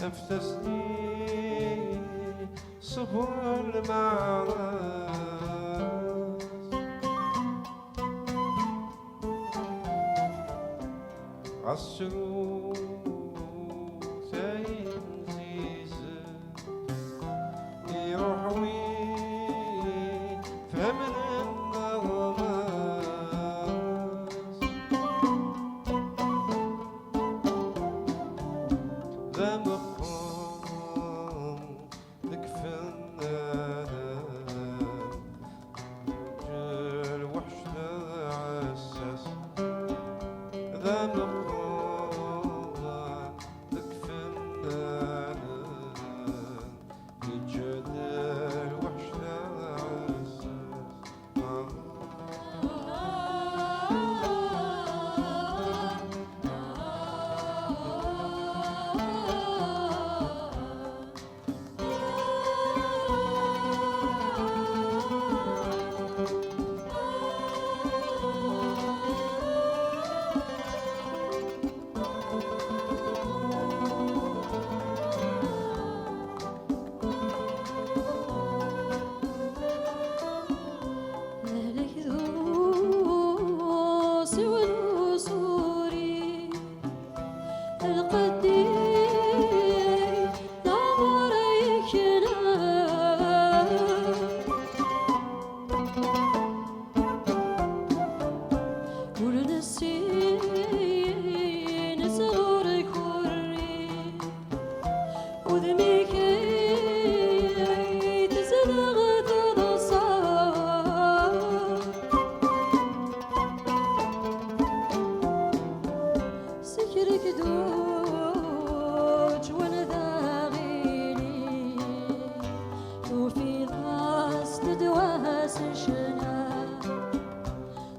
نفسني صبر المعراس عالسرور ثاين زيزة يروح وين فهمن النغماس ذا مقام لكفنا جل وحشنا عساس ذا مقام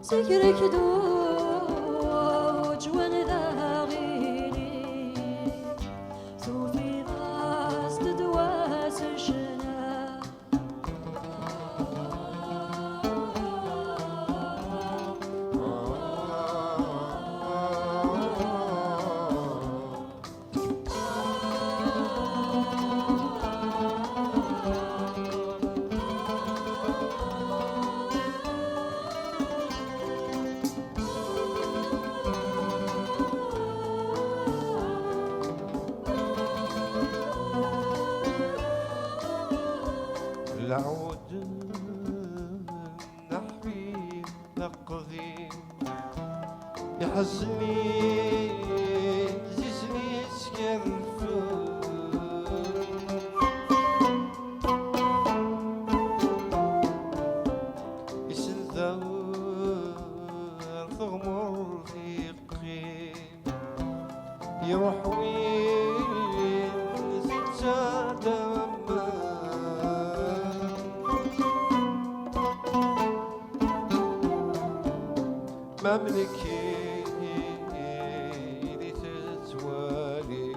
سكرك دوج وانا غيري صوفي راس تدواس الشنا العود نحوي نقضي يحزني زيزني سكرف يسنذر ثغمر في قيم يروح وين زيت مملكي لتتوالي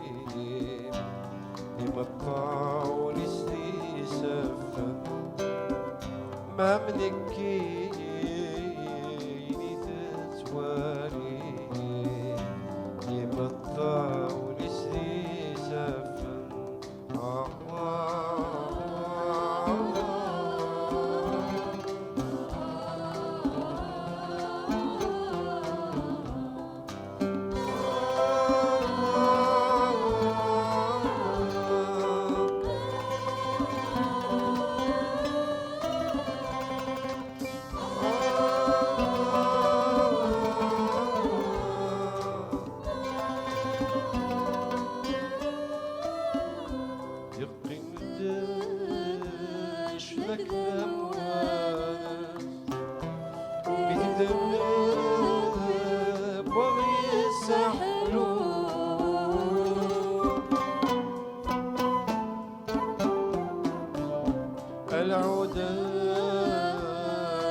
لمقطع ولسني سفا مملكي لتتوالي لمقطع ولسني سفا العود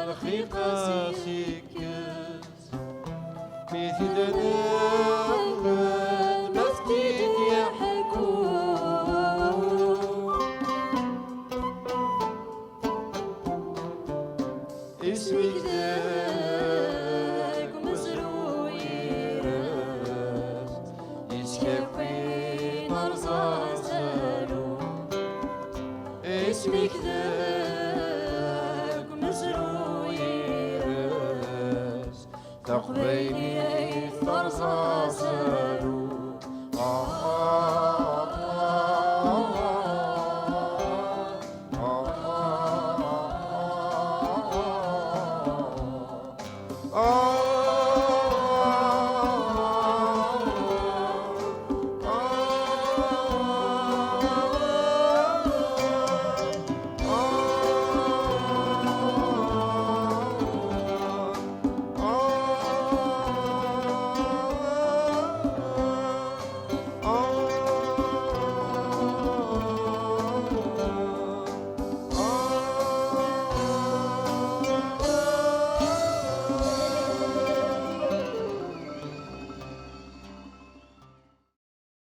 الخيقة سكت مثلنا مفتيت يحكون اسمك ذاك مزروي راس يسكبي نرزا سالو اسمك ذاك مزروي راس تقبيني فرزا سالو